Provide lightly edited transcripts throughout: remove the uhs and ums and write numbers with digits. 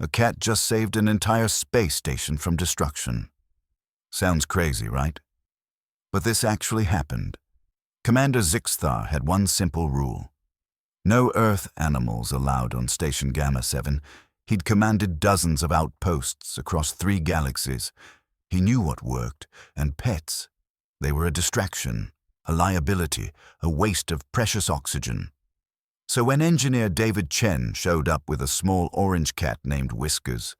A cat just saved an entire space station from destruction. Sounds crazy, right? But this actually happened. Commander Zixthar had one simple rule. No Earth animals allowed on Station Gamma 7. He'd commanded dozens of outposts across 3 galaxies. He knew what worked, and pets, they were a distraction, a liability, a waste of precious oxygen. So when engineer David Chen showed up with a small orange cat named Whiskers,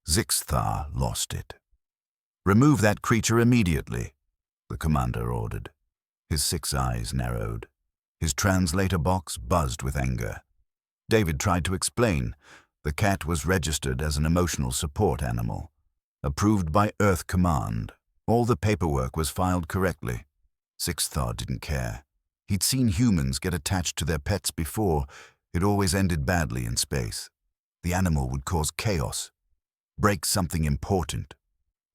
Zixthar lost it. "Remove that creature immediately," the commander ordered. His 6 eyes narrowed. His translator box buzzed with anger. David tried to explain. The cat was registered as an emotional support animal. Approved by Earth Command. All the paperwork was filed correctly. Zixthar didn't care. He'd seen humans get attached to their pets before. It always ended badly in space. The animal would cause chaos, break something important,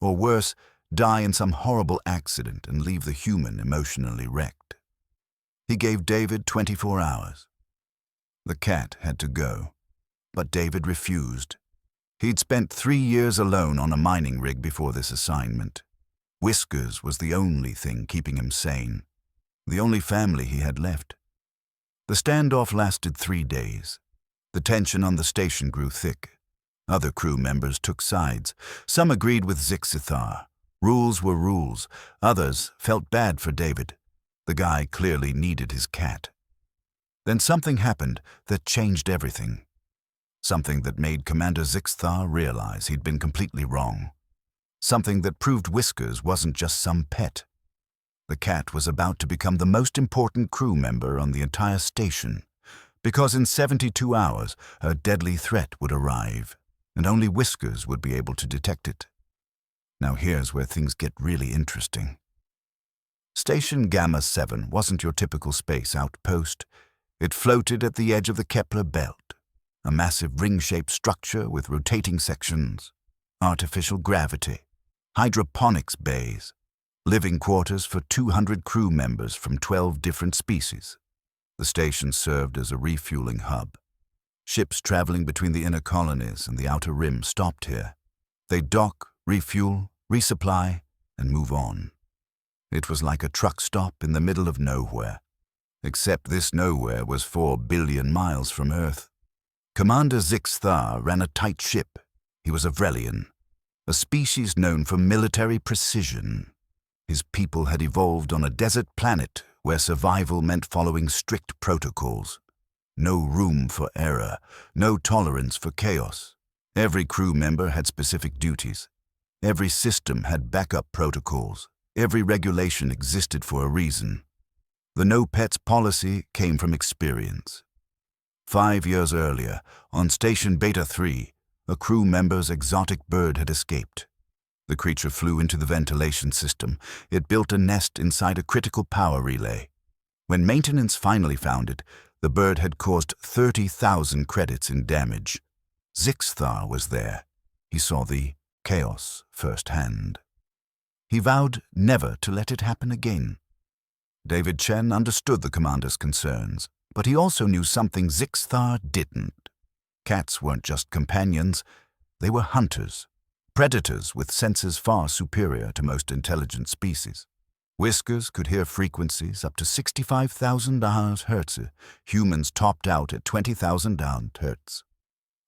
or worse, die in some horrible accident and leave the human emotionally wrecked. He gave David 24 hours. The cat had to go, but David refused. He'd spent 3 years alone on a mining rig before this assignment. Whiskers was the only thing keeping him sane, the only family he had left. The standoff lasted 3 days. The tension on the station grew thick. Other crew members took sides. Some agreed with Zixthar. Rules were rules. Others felt bad for David. The guy clearly needed his cat. Then something happened that changed everything. Something that made Commander Zixthar realize he'd been completely wrong. Something that proved Whiskers wasn't just some pet. The cat was about to become the most important crew member on the entire station, because in 72 hours a deadly threat would arrive, and only Whiskers would be able to detect it. Now here's where things get really interesting. Station Gamma 7 wasn't your typical space outpost. It floated at the edge of the Kepler belt, a massive ring-shaped structure with rotating sections, artificial gravity, hydroponics bays, living quarters for 200 crew members from 12 different species. The station served as a refueling hub. Ships traveling between the inner colonies and the outer rim stopped here. They'd dock, refuel, resupply, and move on. It was like a truck stop in the middle of nowhere. Except this nowhere was 4 billion miles from Earth. Commander Zixthar ran a tight ship. He was a Vrelian, a species known for military precision. His people had evolved on a desert planet where survival meant following strict protocols. No room for error, no tolerance for chaos. Every crew member had specific duties. Every system had backup protocols. Every regulation existed for a reason. The no pets policy came from experience. 5 years earlier, on Station Beta 3, a crew member's exotic bird had escaped. The creature flew into the ventilation system. It built a nest inside a critical power relay. When maintenance finally found it, the bird had caused 30,000 credits in damage. Zixthar was there. He saw the chaos firsthand. He vowed never to let it happen again. David Chen understood the commander's concerns, but he also knew something Zixthar didn't. Cats weren't just companions, they were hunters, predators with senses far superior to most intelligent species. Whiskers could hear frequencies up to 65,000 Hz. Humans topped out at 20,000 Hz.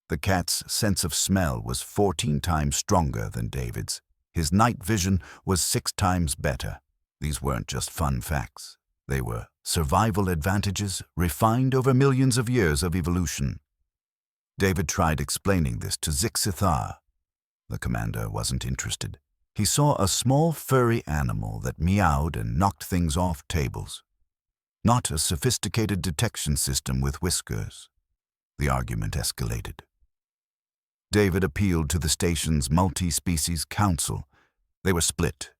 The cat's sense of smell was 14 times stronger than David's. His night vision was 6 times better. These weren't just fun facts. They were survival advantages refined over millions of years of evolution. David tried explaining this to Zixthar. The commander wasn't interested. He saw a small furry animal that meowed and knocked things off tables. Not a sophisticated detection system with whiskers. The argument escalated. David appealed to the station's multi-species council. They were split.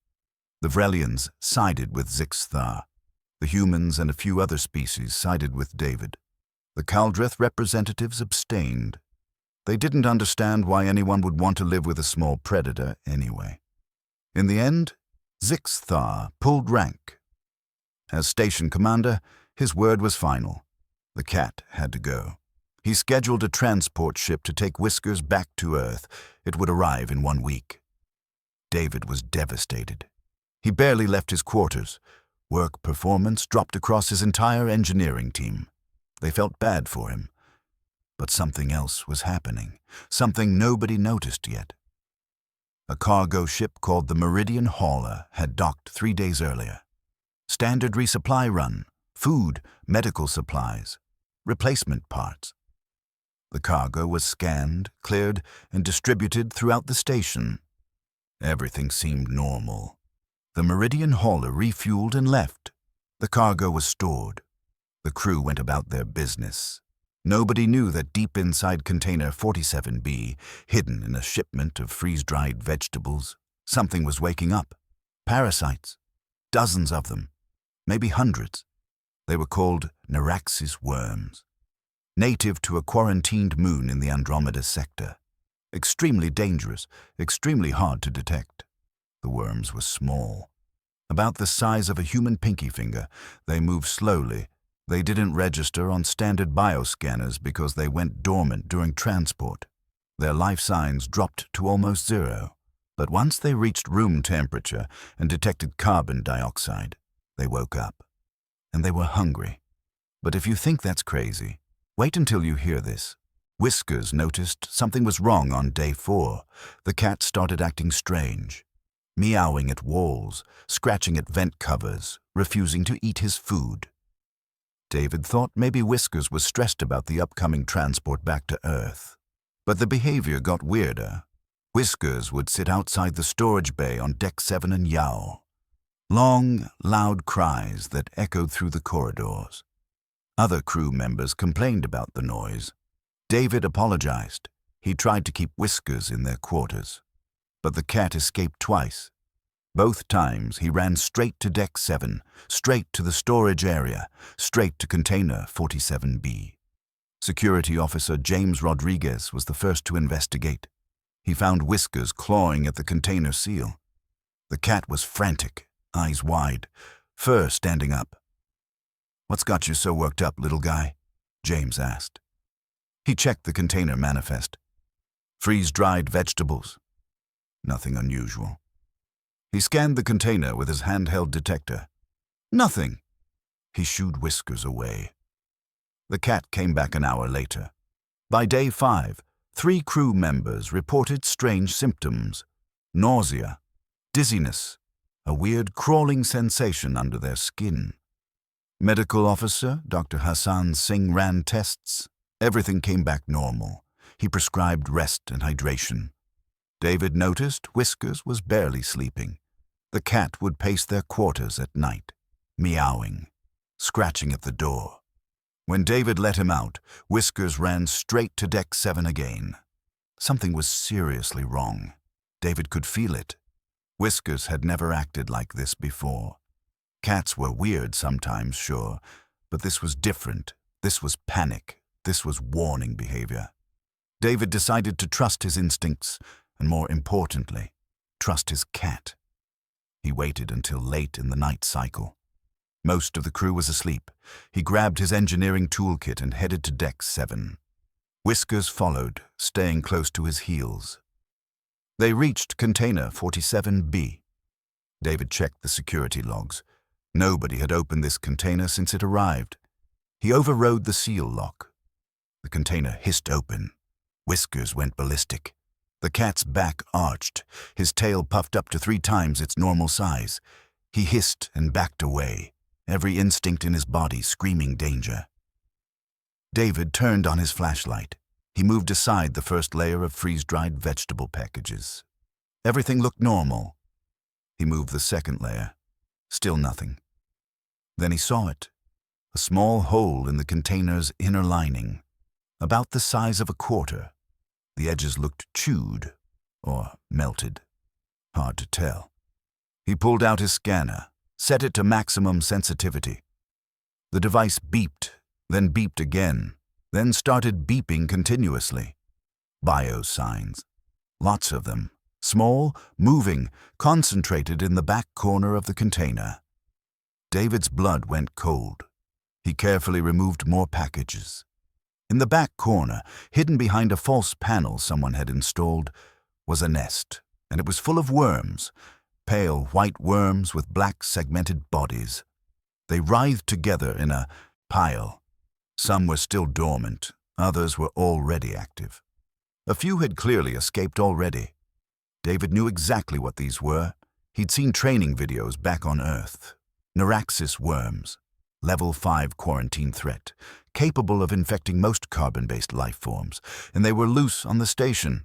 The Vrelians sided with Zixthar. The humans and a few other species sided with David. The Kaldreth representatives abstained. They didn't understand why anyone would want to live with a small predator anyway. In the end, Zixthar pulled rank. As station commander, his word was final. The cat had to go. He scheduled a transport ship to take Whiskers back to Earth. It would arrive in 1 week. David was devastated. He barely left his quarters. Work performance dropped across his entire engineering team. They felt bad for him. But something else was happening, something nobody noticed yet. A cargo ship called the Meridian Hauler had docked 3 days earlier. Standard resupply run, food, medical supplies, replacement parts. The cargo was scanned, cleared, and distributed throughout the station. Everything seemed normal. The Meridian Hauler refueled and left. The cargo was stored. The crew went about their business. Nobody knew that deep inside container 47B, hidden in a shipment of freeze-dried vegetables, something was waking up. Parasites. Dozens of them. Maybe hundreds. They were called Neraxis worms. Native to a quarantined moon in the Andromeda sector. Extremely dangerous, extremely hard to detect. The worms were small. About the size of a human pinky finger, they moved slowly. They didn't register on standard bioscanners because they went dormant during transport. Their life signs dropped to almost zero. But once they reached room temperature and detected carbon dioxide, they woke up. And they were hungry. But if you think that's crazy, wait until you hear this. Whiskers noticed something was wrong on day 4. The cat started acting strange. Meowing at walls, scratching at vent covers, refusing to eat his food. David thought maybe Whiskers was stressed about the upcoming transport back to Earth. But the behavior got weirder. Whiskers would sit outside the storage bay on Deck 7 and yowl. Long, loud cries that echoed through the corridors. Other crew members complained about the noise. David apologized. He tried to keep Whiskers in their quarters. But the cat escaped twice. Both times he ran straight to Deck 7, straight to the storage area, straight to container 47B. Security Officer James Rodriguez was the first to investigate. He found Whiskers clawing at the container seal. The cat was frantic, eyes wide, fur standing up. "What's got you so worked up, little guy?" James asked. He checked the container manifest. Freeze-dried vegetables. Nothing unusual. He scanned the container with his handheld detector. Nothing. He shooed Whiskers away. The cat came back an hour later. By day 5, 3 crew members reported strange symptoms. Nausea, dizziness, a weird crawling sensation under their skin. Medical officer Dr. Hassan Singh ran tests. Everything came back normal. He prescribed rest and hydration. David noticed Whiskers was barely sleeping. The cat would pace their quarters at night, meowing, scratching at the door. When David let him out, Whiskers ran straight to Deck 7 again. Something was seriously wrong. David could feel it. Whiskers had never acted like this before. Cats were weird sometimes, sure, but this was different. This was panic. This was warning behavior. David decided to trust his instincts, and more importantly, trust his cat. He waited until late in the night cycle. Most of the crew was asleep. He grabbed his engineering toolkit and headed to Deck 7. Whiskers followed, staying close to his heels. They reached container 47B. David checked the security logs. Nobody had opened this container since it arrived. He overrode the seal lock. The container hissed open. Whiskers went ballistic. The cat's back arched, his tail puffed up to 3 times its normal size. He hissed and backed away, every instinct in his body screaming danger. David turned on his flashlight. He moved aside the first layer of freeze-dried vegetable packages. Everything looked normal. He moved the second layer. Still nothing. Then he saw it. A small hole in the container's inner lining, about the size of a quarter. The edges looked chewed or melted. Hard to tell. He pulled out his scanner, set it to maximum sensitivity. The device beeped, then beeped again, then started beeping continuously. Bio signs. Lots of them. Small, moving, concentrated in the back corner of the container. David's blood went cold. He carefully removed more packages. In the back corner, hidden behind a false panel someone had installed, was a nest, and it was full of worms, pale white worms with black segmented bodies. They writhed together in a pile. Some were still dormant, others were already active. A few had clearly escaped already. David knew exactly what these were. He'd seen training videos back on Earth. Neraxis worms, level 5 quarantine threat, capable of infecting most carbon-based life forms, and they were loose on the station.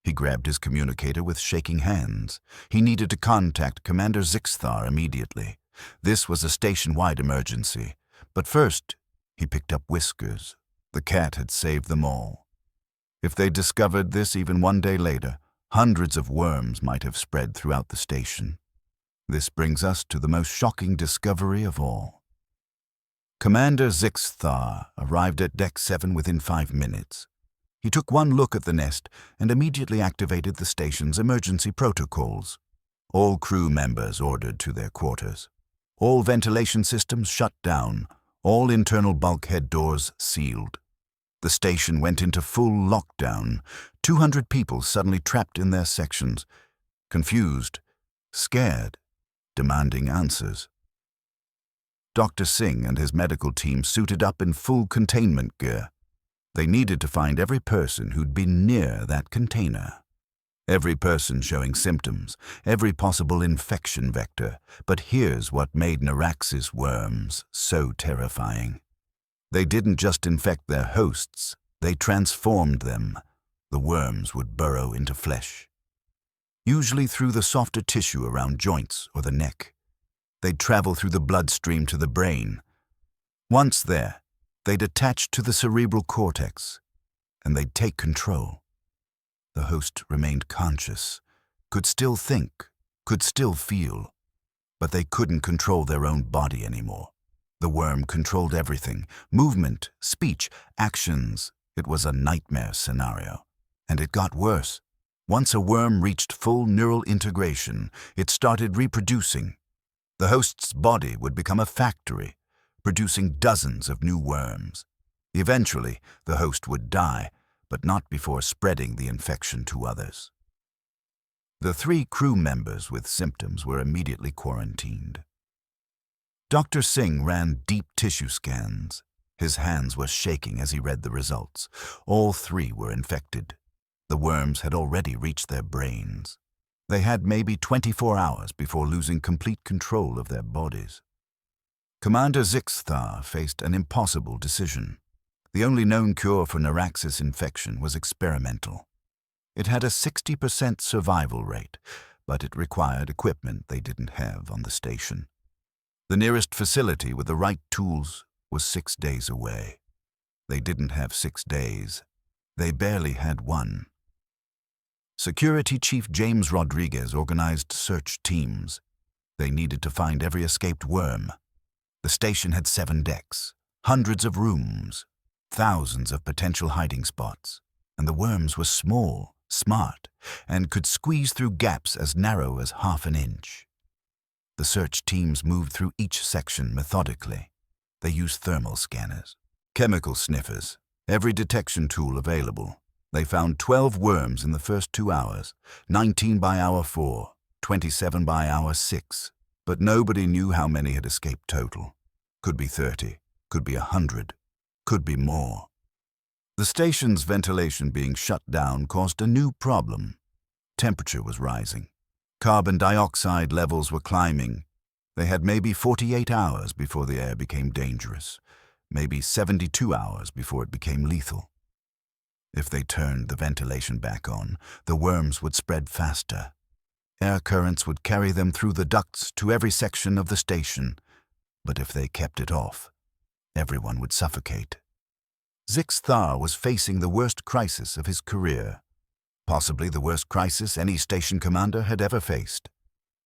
He grabbed his communicator with shaking hands. He needed to contact Commander Zixthar immediately. This was a station-wide emergency. But first, he picked up Whiskers. The cat had saved them all. If they discovered this even one day later, hundreds of worms might have spread throughout the station. This brings us to the most shocking discovery of all. Commander Zixthar arrived at Deck 7 within 5 minutes. He took one look at the nest and immediately activated the station's emergency protocols. All crew members ordered to their quarters. All ventilation systems shut down, all internal bulkhead doors sealed. The station went into full lockdown, 200 people suddenly trapped in their sections, confused, scared, demanding answers. Dr. Singh and his medical team suited up in full containment gear. They needed to find every person who'd been near that container. Every person showing symptoms, every possible infection vector. But here's what made Neraxis worms so terrifying. They didn't just infect their hosts, they transformed them. The worms would burrow into flesh, usually through the softer tissue around joints or the neck. They'd travel through the bloodstream to the brain. Once there, they'd attach to the cerebral cortex, and they'd take control. The host remained conscious, could still think, could still feel, but they couldn't control their own body anymore. The worm controlled everything, movement, speech, actions. It was a nightmare scenario. And it got worse. Once a worm reached full neural integration, it started reproducing. The host's body would become a factory, producing dozens of new worms. Eventually, the host would die, but not before spreading the infection to others. The 3 crew members with symptoms were immediately quarantined. Dr. Singh ran deep tissue scans. His hands were shaking as he read the results. All 3 were infected. The worms had already reached their brains. They had maybe 24 hours before losing complete control of their bodies. Commander Zixthar faced an impossible decision. The only known cure for Neraxis infection was experimental. It had a 60% survival rate, but it required equipment they didn't have on the station. The nearest facility with the right tools was 6 days away. They didn't have 6 days. They barely had 1. Security Chief James Rodriguez organized search teams. They needed to find every escaped worm. The station had 7 decks, hundreds of rooms, thousands of potential hiding spots, and the worms were small, smart, and could squeeze through gaps as narrow as half an inch. The search teams moved through each section methodically. They used thermal scanners, chemical sniffers, every detection tool available. They found 12 worms in the first 2 hours, 19 by hour 4, 27 by hour 6. But nobody knew how many had escaped total. Could be 30, could be 100, could be more. The station's ventilation being shut down caused a new problem. Temperature was rising. Carbon dioxide levels were climbing. They had maybe 48 hours before the air became dangerous, maybe 72 hours before it became lethal. If they turned the ventilation back on, the worms would spread faster. Air currents would carry them through the ducts to every section of the station. But if they kept it off, everyone would suffocate. Zixthar was facing the worst crisis of his career, possibly the worst crisis any station commander had ever faced.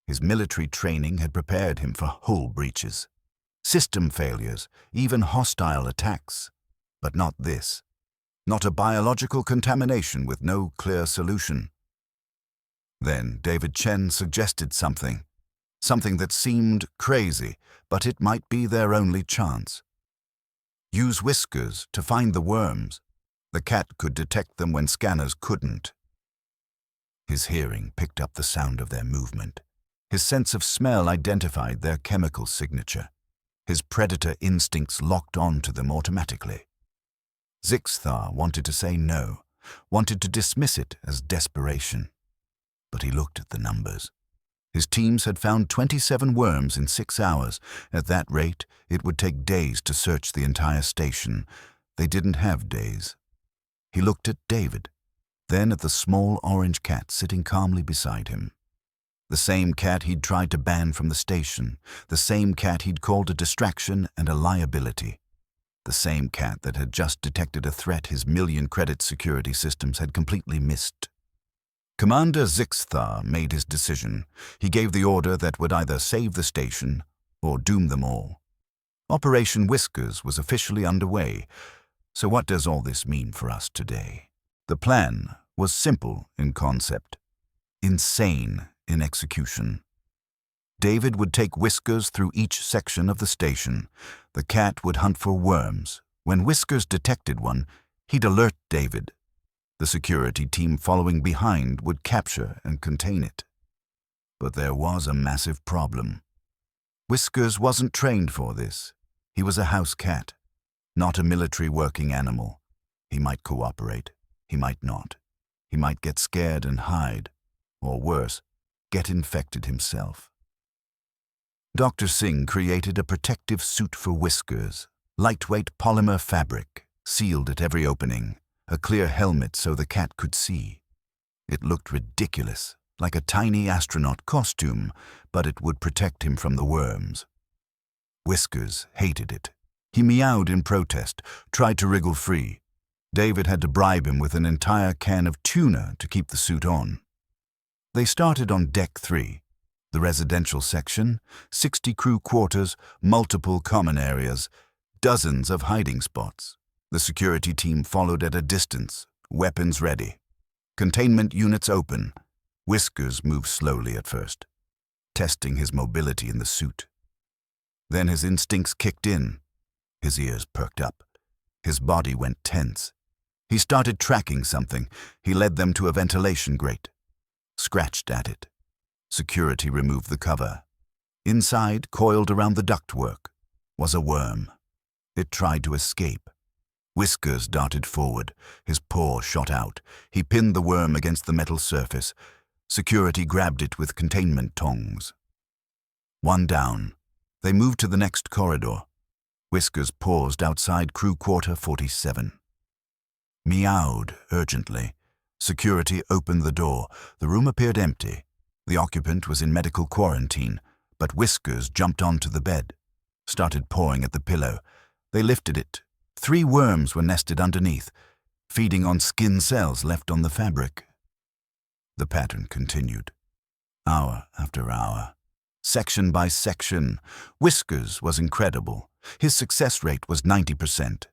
His military training had prepared him for hull breaches, system failures, even hostile attacks. But not this. Not a biological contamination with no clear solution. Then David Chen suggested something that seemed crazy, but it might be their only chance. Use Whiskers to find the worms. The cat could detect them when scanners couldn't. His hearing picked up the sound of their movement. His sense of smell identified their chemical signature. His predator instincts locked on to them automatically. Zixthar wanted to say no, wanted to dismiss it as desperation. But he looked at the numbers. His teams had found 27 worms in 6 hours. At that rate, it would take days to search the entire station. They didn't have days. He looked at David, then at the small orange cat sitting calmly beside him. The same cat he'd tried to ban from the station, the same cat he'd called a distraction and a liability, the same cat that had just detected a threat his million-credit security systems had completely missed. Commander Zixthar made his decision. He gave the order that would either save the station or doom them all. Operation Whiskers was officially underway. So what does all this mean for us today? The plan was simple in concept, insane in execution. David would take Whiskers through each section of the station. The cat would hunt for worms. When Whiskers detected one, he'd alert David. The security team following behind would capture and contain it. But there was a massive problem. Whiskers wasn't trained for this. He was a house cat, not a military working animal. He might cooperate, he might not. He might get scared and hide, or worse, get infected himself. Dr. Singh created a protective suit for Whiskers, lightweight polymer fabric, sealed at every opening, a clear helmet so the cat could see. It looked ridiculous, like a tiny astronaut costume, but it would protect him from the worms. Whiskers hated it. He meowed in protest, tried to wriggle free. David had to bribe him with an entire can of tuna to keep the suit on. They started on Deck 3, the residential section, 60 crew quarters, multiple common areas, dozens of hiding spots. The security team followed at a distance, weapons ready. Containment units open. Whiskers moved slowly at first, testing his mobility in the suit. Then his instincts kicked in. His ears perked up. His body went tense. He started tracking something. He led them to a ventilation grate. Scratched at it. Security removed the cover. Inside, coiled around the ductwork, was a worm. It tried to escape. Whiskers darted forward. His paw shot out. He pinned the worm against the metal surface. Security grabbed it with containment tongs. One down. They moved to the next corridor. Whiskers paused outside crew quarter 47. Meowed urgently. Security opened the door. The room appeared empty. The occupant was in medical quarantine, but Whiskers jumped onto the bed, started pawing at the pillow. They lifted it. 3 worms were nested underneath, feeding on skin cells left on the fabric. The pattern continued. Hour after hour. Section by section. Whiskers was incredible. His success rate was 90%.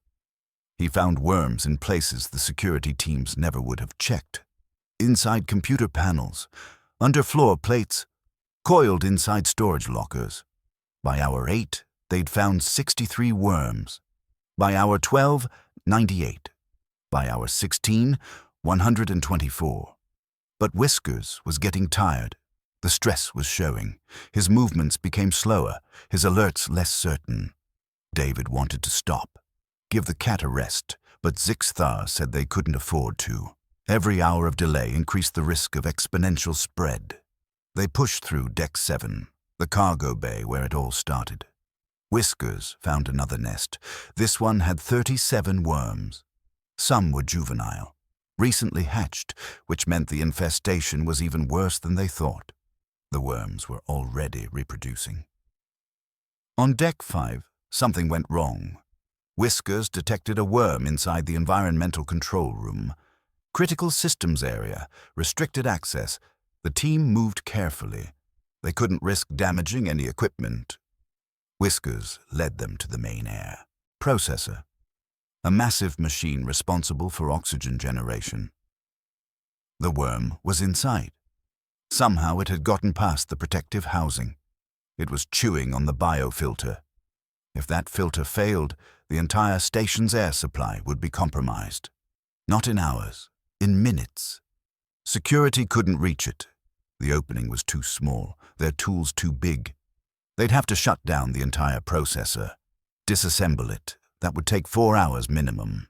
He found worms in places the security teams never would have checked. Inside computer panels, under floor plates, coiled inside storage lockers. By hour 8, they'd found 63 worms. By hour 12, 98. By hour 16, 124. But Whiskers was getting tired. The stress was showing. His movements became slower, his alerts less certain. David wanted to stop, give the cat a rest, but Zixthar said they couldn't afford to. Every hour of delay increased the risk of exponential spread. They pushed through Deck 7, the cargo bay where it all started. Whiskers found another nest. This one had 37 worms. Some were juvenile, recently hatched, which meant the infestation was even worse than they thought. The worms were already reproducing. On Deck 5, something went wrong. Whiskers detected a worm inside the environmental control room. Critical systems area, restricted access. The team moved carefully. They couldn't risk damaging any equipment. Whiskers led them to the main air processor, a massive machine responsible for oxygen generation. The worm was inside. Somehow it had gotten past the protective housing. It was chewing on the biofilter. If that filter failed, the entire station's air supply would be compromised. Not in hours, in minutes. Security couldn't reach it. The opening was too small, their tools too big. They'd have to shut down the entire processor, disassemble it. That would take 4 hours minimum.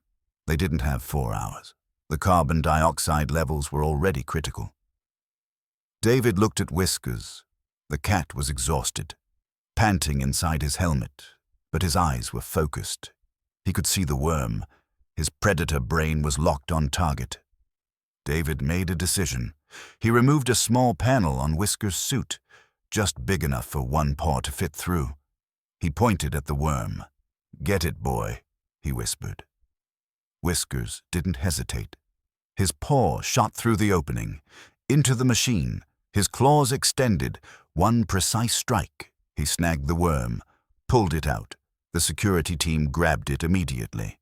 They didn't have 4 hours. The carbon dioxide levels were already critical. David looked at Whiskers. The cat was exhausted, panting inside his helmet, but his eyes were focused. He could see the worm. His predator brain was locked on target. David made a decision. He removed a small panel on Whiskers' suit, just big enough for one paw to fit through. He pointed at the worm. "Get it, boy," he whispered. Whiskers didn't hesitate. His paw shot through the opening, into the machine, his claws extended. One precise strike. He snagged the worm, pulled it out. The security team grabbed it immediately.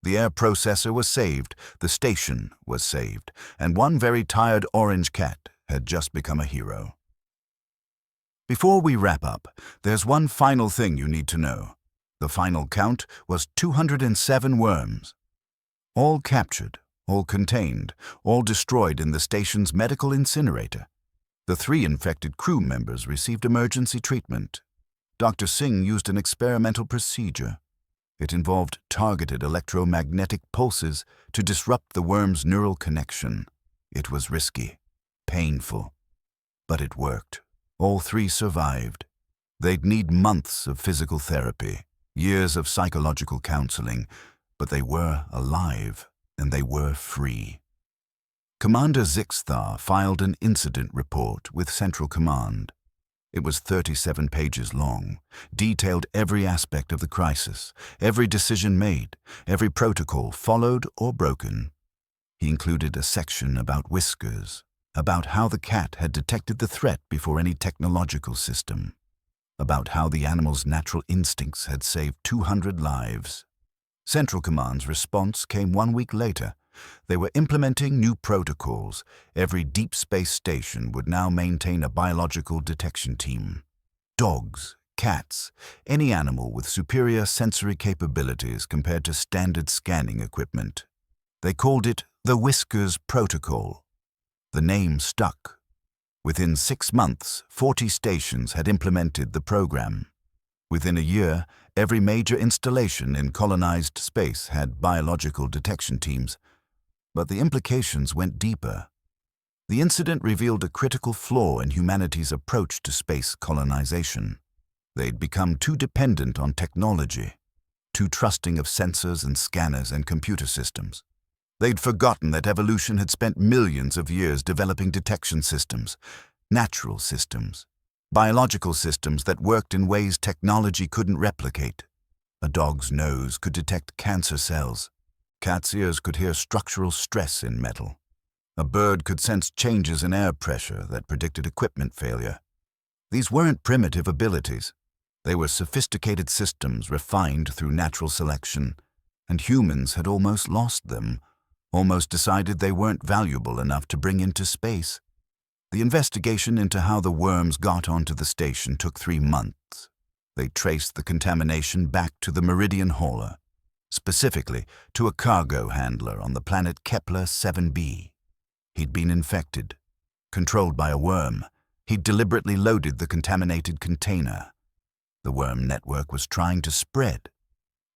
The air processor was saved, the station was saved, and one very tired orange cat had just become a hero. Before we wrap up, there's one final thing you need to know. The final count was 207 worms. All captured, all contained, all destroyed in the station's medical incinerator. The 3 infected crew members received emergency treatment. Dr. Singh used an experimental procedure. It involved targeted electromagnetic pulses to disrupt the worm's neural connection. It was risky, painful, but it worked. All 3 survived. They'd need months of physical therapy, years of psychological counseling, but they were alive, and they were free. Commander Zixthar filed an incident report with Central Command. It was 37 pages long, detailed every aspect of the crisis, every decision made, every protocol followed or broken. He included a section about Whiskers, about how the cat had detected the threat before any technological system, about how the animal's natural instincts had saved 200 lives. Central Command's response came 1 week later. They were implementing new protocols. Every deep space station would now maintain a biological detection team. Dogs, cats, any animal with superior sensory capabilities compared to standard scanning equipment. They called it the Whiskers Protocol. The name stuck. Within 6 months, 40 stations had implemented the program. Within a year, every major installation in colonized space had biological detection teams. But the implications went deeper. The incident revealed a critical flaw in humanity's approach to space colonization. They'd become too dependent on technology, too trusting of sensors and scanners and computer systems. They'd forgotten that evolution had spent millions of years developing detection systems, natural systems, biological systems that worked in ways technology couldn't replicate. A dog's nose could detect cancer cells. Cat's ears could hear structural stress in metal. A bird could sense changes in air pressure that predicted equipment failure. These weren't primitive abilities. They were sophisticated systems refined through natural selection, and humans had almost lost them, almost decided they weren't valuable enough to bring into space. The investigation into how the worms got onto the station took 3 months. They traced the contamination back to the Meridian hauler, specifically to a cargo handler on the planet Kepler 7b. He'd been infected. Controlled by a worm, he'd deliberately loaded the contaminated container. The worm network was trying to spread,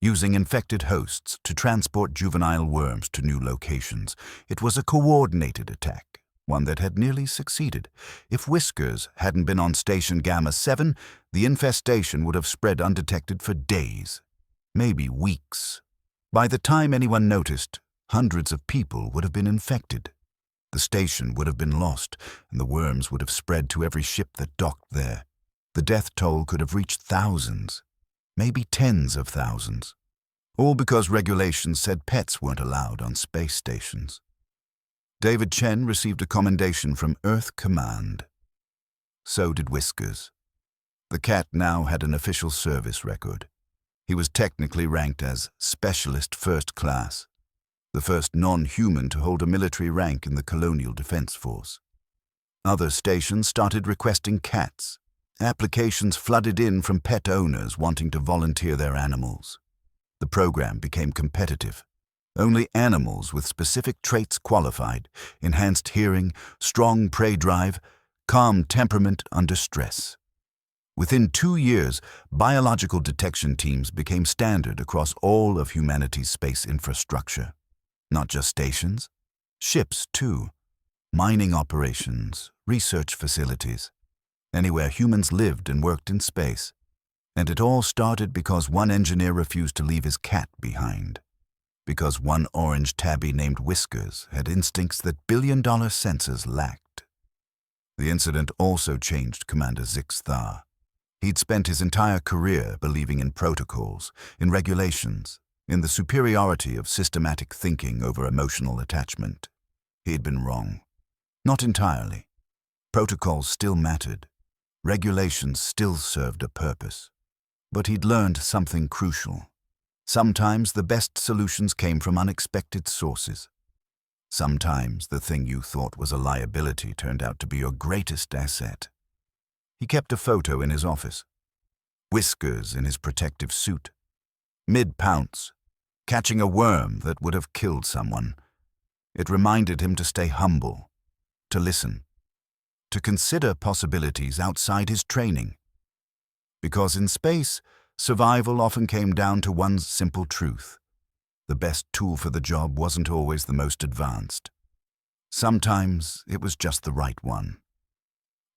using infected hosts to transport juvenile worms to new locations. It was a coordinated attack, one that had nearly succeeded. If Whiskers hadn't been on Station Gamma 7, the infestation would have spread undetected for days, maybe weeks. By the time anyone noticed, hundreds of people would have been infected. The station would have been lost, and the worms would have spread to every ship that docked there. The death toll could have reached thousands, maybe tens of thousands. All because regulations said pets weren't allowed on space stations. David Chen received a commendation from Earth Command. So did Whiskers. The cat now had an official service record. He was technically ranked as Specialist First Class, the first non-human to hold a military rank in the Colonial Defense Force. Other stations started requesting cats. Applications flooded in from pet owners wanting to volunteer their animals. The program became competitive. Only animals with specific traits qualified: enhanced hearing, strong prey drive, calm temperament under stress. Within 2 years, biological detection teams became standard across all of humanity's space infrastructure. Not just stations, ships too, mining operations, research facilities, anywhere humans lived and worked in space. And it all started because one engineer refused to leave his cat behind. Because one orange tabby named Whiskers had instincts that billion-dollar sensors lacked. The incident also changed Commander Zix-Thar. He'd spent his entire career believing in protocols, in regulations, in the superiority of systematic thinking over emotional attachment. He'd been wrong. Not entirely. Protocols still mattered. Regulations still served a purpose. But he'd learned something crucial. Sometimes the best solutions came from unexpected sources. Sometimes the thing you thought was a liability turned out to be your greatest asset. He kept a photo in his office. Whiskers in his protective suit. Mid-pounce, catching a worm that would have killed someone. It reminded him to stay humble, to listen, to consider possibilities outside his training. Because in space, survival often came down to one simple truth. The best tool for the job wasn't always the most advanced. Sometimes it was just the right one.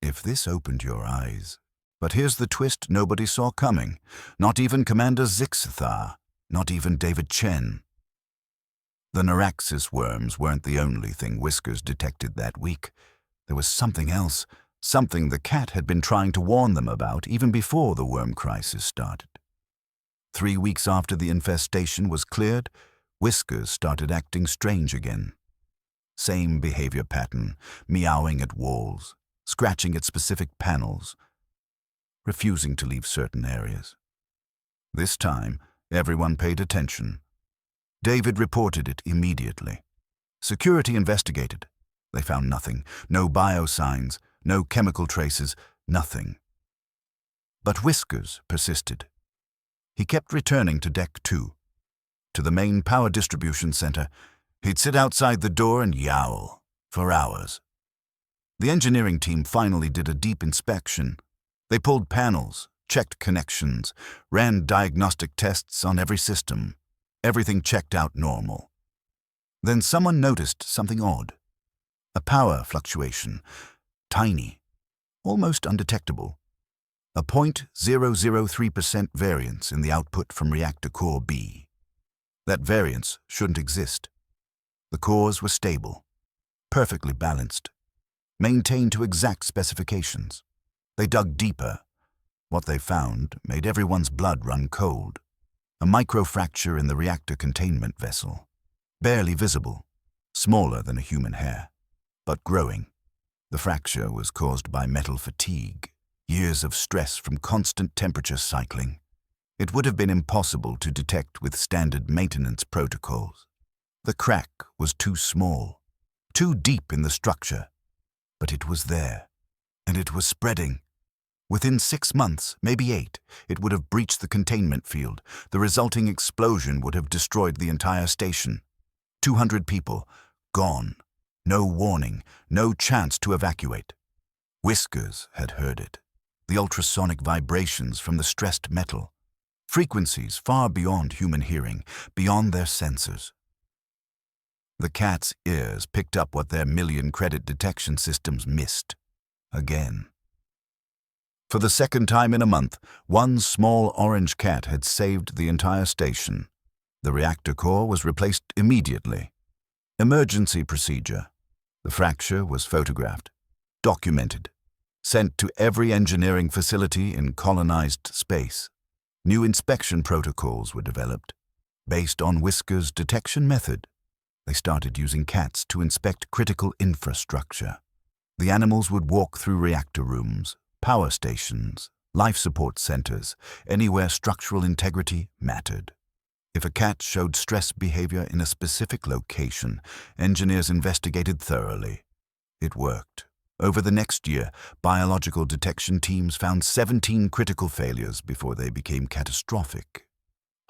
If this opened your eyes. But here's the twist nobody saw coming. Not even Commander Zix-Thar, not even David Chen. The Neraxis worms weren't the only thing Whiskers detected that week. There was something else, something the cat had been trying to warn them about even before the worm crisis started. 3 weeks after the infestation was cleared, Whiskers started acting strange again. Same behavior pattern, meowing at walls, scratching at specific panels, refusing to leave certain areas. This time, everyone paid attention. David reported it immediately. Security investigated. They found nothing, no biosigns, no chemical traces, nothing. But Whiskers persisted. He kept returning to Deck 2, to the main power distribution center. He'd sit outside the door and yowl for hours. The engineering team finally did a deep inspection. They pulled panels, checked connections, ran diagnostic tests on every system. Everything checked out normal. Then someone noticed something odd. A power fluctuation, tiny, almost undetectable. A 0.003% variance in the output from reactor core B. That variance shouldn't exist. The cores were stable, perfectly balanced, maintained to exact specifications. They dug deeper. What they found made everyone's blood run cold. A microfracture in the reactor containment vessel. Barely visible, smaller than a human hair, but growing. The fracture was caused by metal fatigue, years of stress from constant temperature cycling. It would have been impossible to detect with standard maintenance protocols. The crack was too small, too deep in the structure, but it was there, and it was spreading. Within 6 months, maybe 8, it would have breached the containment field. The resulting explosion would have destroyed the entire station. 200 people, gone. No warning, no chance to evacuate. Whiskers had heard it. The ultrasonic vibrations from the stressed metal. Frequencies far beyond human hearing, beyond their sensors. The cat's ears picked up what their million-credit detection systems missed. Again. For the second time in a month, one small orange cat had saved the entire station. The reactor core was replaced immediately. Emergency procedure. The fracture was photographed, documented, sent to every engineering facility in colonized space. New inspection protocols were developed, based on Whiskers' detection method. They started using cats to inspect critical infrastructure. The animals would walk through reactor rooms, power stations, life support centers, anywhere structural integrity mattered. If a cat showed stress behavior in a specific location, engineers investigated thoroughly. It worked. Over the next year, biological detection teams found 17 critical failures before they became catastrophic.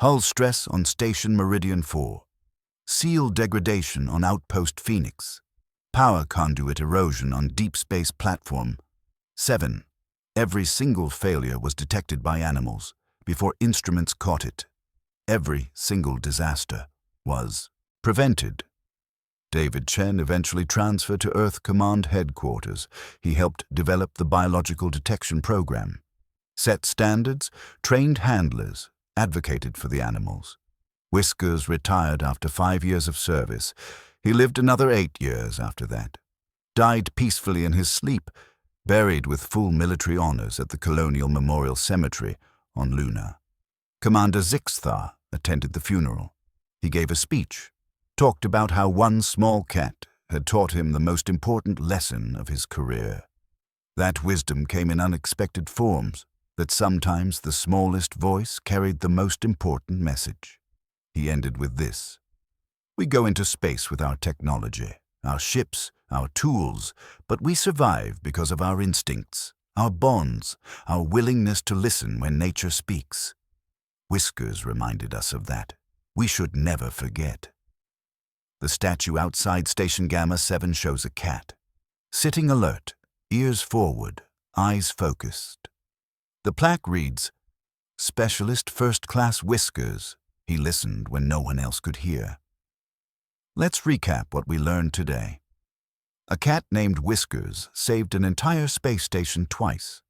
Hull stress on Station Meridian 4. Seal degradation on Outpost Phoenix. Power conduit erosion on Deep Space Platform 7. Every single failure was detected by animals before instruments caught it. Every single disaster was prevented. David Chen eventually transferred to Earth Command Headquarters. He helped develop the biological detection program, set standards, trained handlers, advocated for the animals. Whiskers retired after 5 years of service. He lived another 8 years after that. Died peacefully in his sleep, buried with full military honors at the Colonial Memorial Cemetery on Luna. Commander Zixthar attended the funeral. He gave a speech, talked about how one small cat had taught him the most important lesson of his career. That wisdom came in unexpected forms, that sometimes the smallest voice carried the most important message. He ended with this: "We go into space with our technology, our ships, our tools, but we survive because of our instincts, our bonds, our willingness to listen when nature speaks." Whiskers reminded us of that. We should never forget. The statue outside Station Gamma 7 shows a cat, sitting alert, ears forward, eyes focused. The plaque reads, "Specialist First Class Whiskers." He listened when no one else could hear. Let's recap what we learned today. A cat named Whiskers saved an entire space station twice.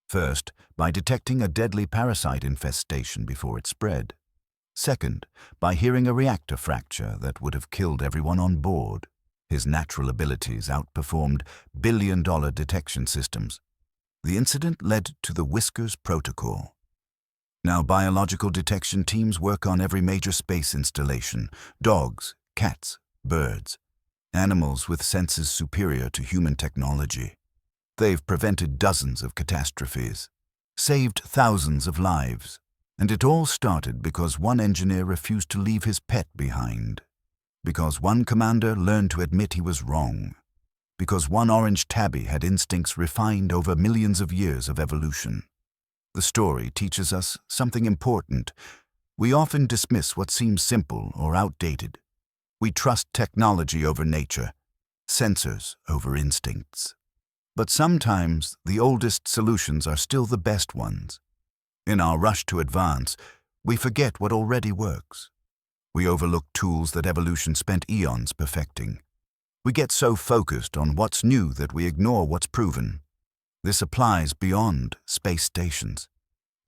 First, by detecting a deadly parasite infestation before it spread. Second, by hearing a reactor fracture that would have killed everyone on board. His natural abilities outperformed billion-dollar detection systems. The incident led to the Whiskers Protocol. Now biological detection teams work on every major space installation: dogs, cats, birds, animals with senses superior to human technology. They've prevented dozens of catastrophes, saved thousands of lives, and it all started because one engineer refused to leave his pet behind, because one commander learned to admit he was wrong, because one orange tabby had instincts refined over millions of years of evolution. The story teaches us something important. We often dismiss what seems simple or outdated. We trust technology over nature, sensors over instincts. But sometimes the oldest solutions are still the best ones. In our rush to advance, we forget what already works. We overlook tools that evolution spent eons perfecting. We get so focused on what's new that we ignore what's proven. This applies beyond space stations.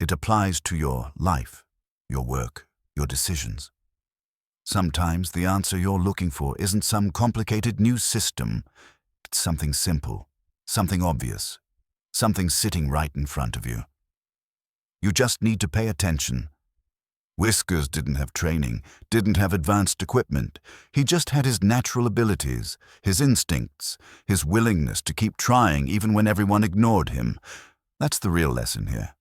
It applies to your life, your work, your decisions. Sometimes the answer you're looking for isn't some complicated new system. It's something simple, something obvious, something sitting right in front of you. You just need to pay attention. Whiskers didn't have training, didn't have advanced equipment. He just had his natural abilities, his instincts, his willingness to keep trying even when everyone ignored him. That's the real lesson here.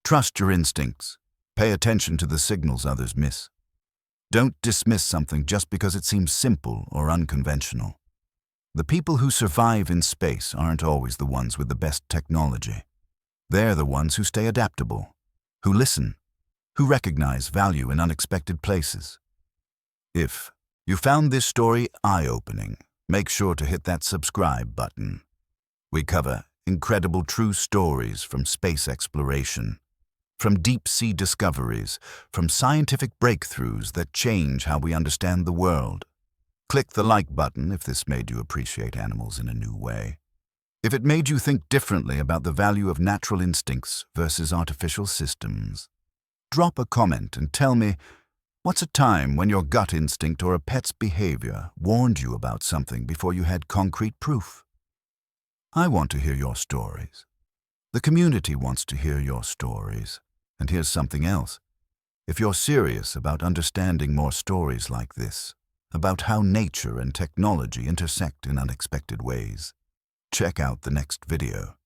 Trust your instincts. Pay attention to the signals others miss. Don't dismiss something just because it seems simple or unconventional. The people who survive in space aren't always the ones with the best technology. They're the ones who stay adaptable, who listen, who recognize value in unexpected places. If you found this story eye-opening, make sure to hit that subscribe button. We cover incredible true stories from space exploration, from deep-sea discoveries, from scientific breakthroughs that change how we understand the world. Click the like button if this made you appreciate animals in a new way. If it made you think differently about the value of natural instincts versus artificial systems. Drop a comment and tell me, what's a time when your gut instinct or a pet's behavior warned you about something before you had concrete proof? I want to hear your stories. The community wants to hear your stories. And here's something else. If you're serious about understanding more stories like this, about how nature and technology intersect in unexpected ways, check out the next video.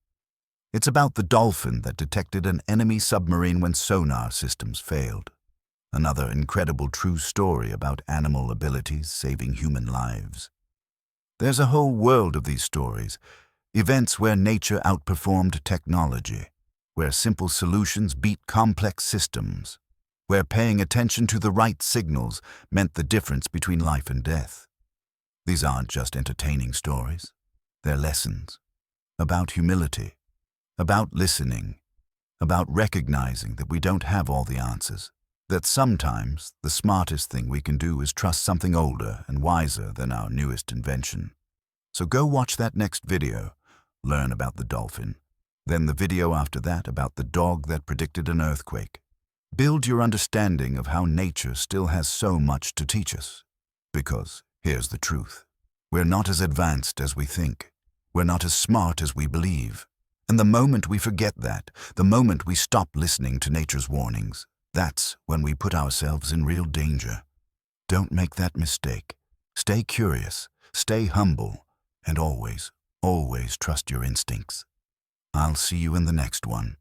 It's about the dolphin that detected an enemy submarine when sonar systems failed. Another incredible true story about animal abilities saving human lives. There's a whole world of these stories, events where nature outperformed technology, where simple solutions beat complex systems. where paying attention to the right signals meant the difference between life and death. These aren't just entertaining stories. They're lessons about humility, about listening, about recognizing that we don't have all the answers, that sometimes the smartest thing we can do is trust something older and wiser than our newest invention. So go watch that next video, learn about the dolphin, then the video after that about the dog that predicted an earthquake. Build your understanding of how nature still has so much to teach us. Because here's the truth. We're not as advanced as we think. We're not as smart as we believe. And the moment we forget that, the moment we stop listening to nature's warnings, that's when we put ourselves in real danger. Don't make that mistake. Stay curious, stay humble, and always, always trust your instincts. I'll see you in the next one.